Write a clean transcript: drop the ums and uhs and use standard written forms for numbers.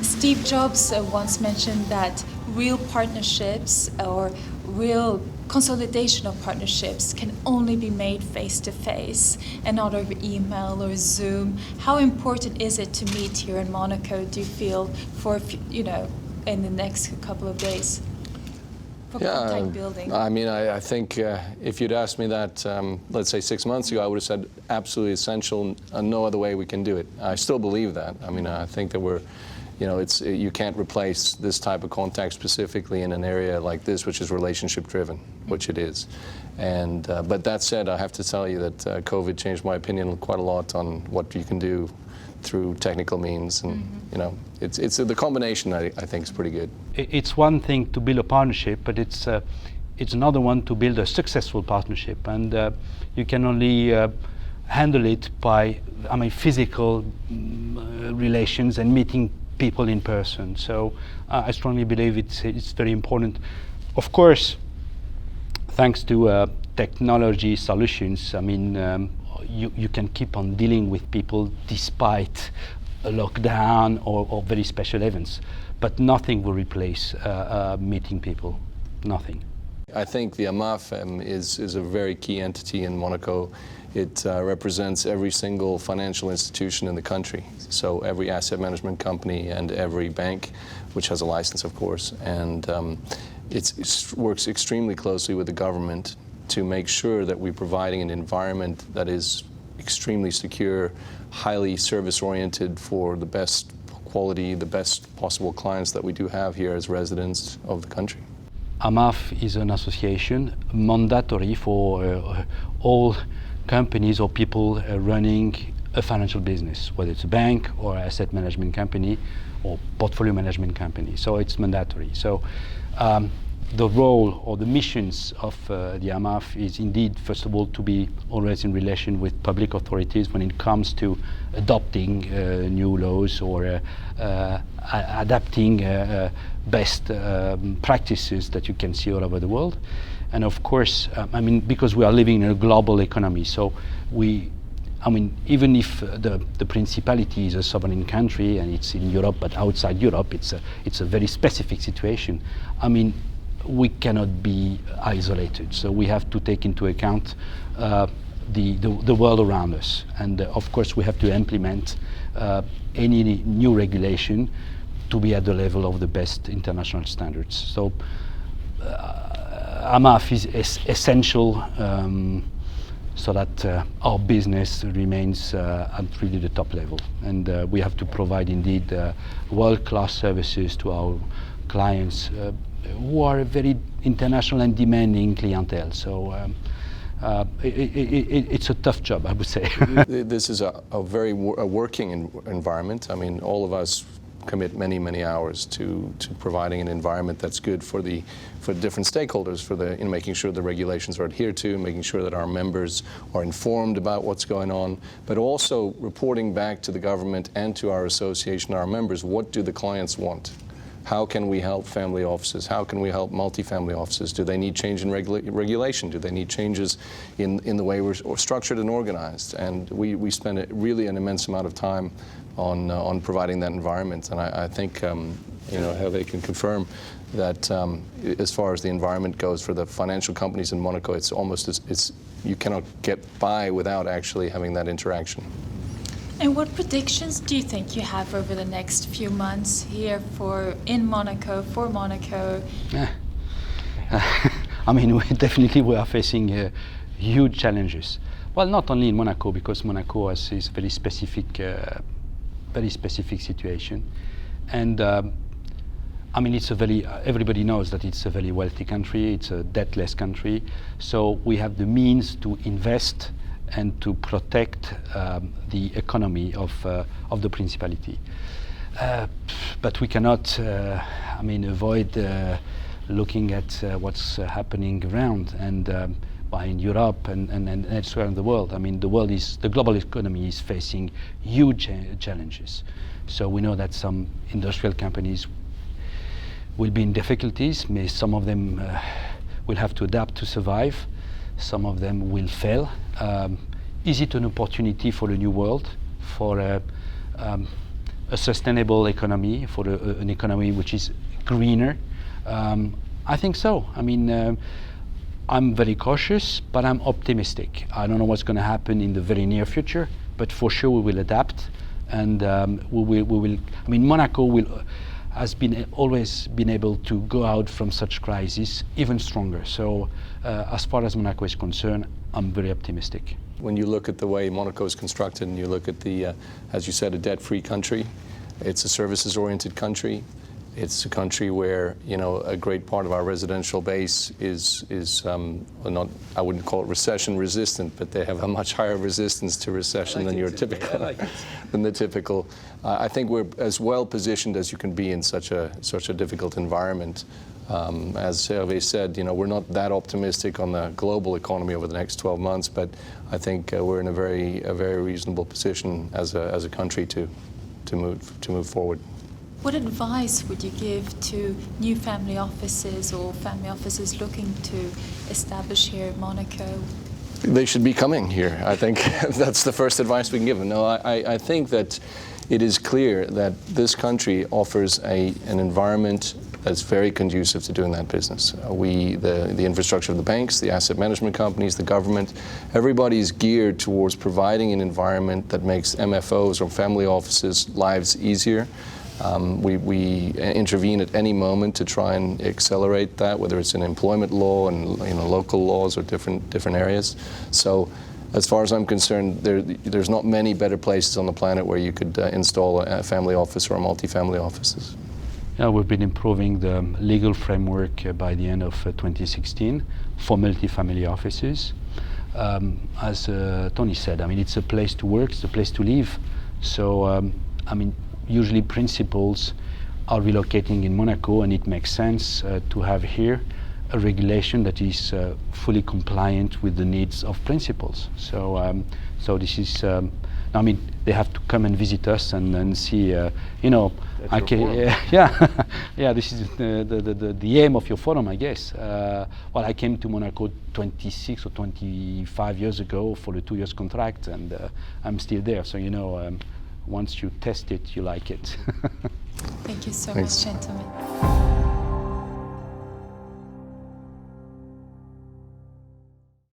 Steve Jobs once mentioned that real partnerships or real consolidation of partnerships can only be made face-to-face and not over email or Zoom. How important is it to meet here in Monaco, do you feel, for, in the next couple of days? For contact building? I mean, I think if you'd asked me that, let's say 6 months ago, I would have said absolutely essential, no other way we can do it. I still believe that. I mean, I think that you can't replace this type of contact specifically in an area like this, which is relationship driven, which it is. And but that said, I have to tell you that COVID changed my opinion quite a lot on what you can do through technical means, and it's the combination I think is pretty good. It's one thing to build a partnership, but it's another one to build a successful partnership, and you can only handle it by physical relations and meeting people in person. So I strongly believe it's very important. Of course, thanks to technology solutions, you can keep on dealing with people despite a lockdown or very special events, but nothing will replace meeting people, nothing. I think the AMAF is a very key entity in Monaco. It represents every single financial institution in the country, so every asset management company and every bank, which has a license, of course, and it works extremely closely with the government to make sure that we're providing an environment that is extremely secure, highly service-oriented for the best quality, the best possible clients that we do have here as residents of the country. AMAF is an association mandatory for all companies or people running a financial business, whether it's a bank or asset management company or portfolio management company. So it's mandatory. So the role or the missions of the AMAF is indeed, first of all, to be always in relation with public authorities when it comes to adopting new laws or adapting best practices that you can see all over the world. And of course, because we are living in a global economy, so even if the Principality is a sovereign country and it's in Europe, but outside Europe, it's a very specific situation. We cannot be isolated, so we have to take into account the world around us, and of course we have to implement any new regulation to be at the level of the best international standards. So AMAF is essential so that our business remains at really the top level, and we have to provide indeed world-class services to our clients who are a very international and demanding clientele. So it's a tough job, I would say. This is a very working environment. All of us commit many hours to providing an environment that's good for different stakeholders, for making sure the regulations are adhered to, making sure that our members are informed about what's going on, but also reporting back to the government and to our association, our members, what do the clients want? How can we help family offices? How can we help multifamily offices? Do they need change in regulation? Do they need changes in the way we're structured and organized? And we spend really an immense amount of time on providing that environment. And I think Herve can confirm that as far as the environment goes for the financial companies in Monaco, it's almost you cannot get by without actually having that interaction. And what predictions do you think you have over the next few months here in Monaco, for Monaco? We are facing huge challenges. Well, not only in Monaco, because Monaco is a very specific situation, and everybody knows that it's a very wealthy country. It's a debtless country, so we have the means to invest and to protect the economy of the Principality. But we cannot, avoid looking at what's happening around and in Europe and elsewhere in the world. The global economy is facing huge challenges. So we know that some industrial companies will be in difficulties. Some of them will have to adapt to survive. Some of them will fail. Is it an opportunity for a new world, for a sustainable economy, for an economy which is greener? I think so. I mean, I'm very cautious, but I'm optimistic. I don't know what's going to happen in the very near future, but for sure we will adapt, and we will. I mean, Monaco has always been able to go out from such crisis even stronger. So, as far as Monaco is concerned, I'm very optimistic. When you look at the way Monaco is constructed, and you look at the, as you said, a debt-free country, it's a services-oriented country. It's a country where, you know, a great part of our residential base is not, I wouldn't call it recession resistant, but they have a much higher resistance to recession than your typical, than the typical. I think we're as well positioned as you can be in such a difficult environment. As Herve said, you know, we're not that optimistic on the global economy over the next 12 months, but I think we're in a very reasonable position as a country to move forward. What advice would you give to new family offices or family offices looking to establish here in Monaco? They should be coming here. I think that's the first advice we can give them. No, I think that it is clear that this country offers an environment that's very conducive to doing that business. The infrastructure of the banks, the asset management companies, the government, everybody's geared towards providing an environment that makes MFOs or family offices' lives easier. We intervene at any moment to try and accelerate that, whether it's in employment law and local laws or different areas. So, as far as I'm concerned, there's not many better places on the planet where you could install a family office or a multi-family offices. Yeah, we've been improving the legal framework by the end of 2016 for multi-family offices. As Tony said, I mean, it's a place to work, it's a place to live. So, I mean, usually principals are relocating in Monaco, and it makes sense to have here a regulation that is fully compliant with the needs of principals. So, so this is, I mean, they have to come and visit us and see, you know, yeah, this is the aim of your forum, I guess. Well, I came to Monaco 26 or 25 years ago for a 2 years contract, and I'm still there. So, you know, once you test it, you like it. Thank you so much, gentlemen.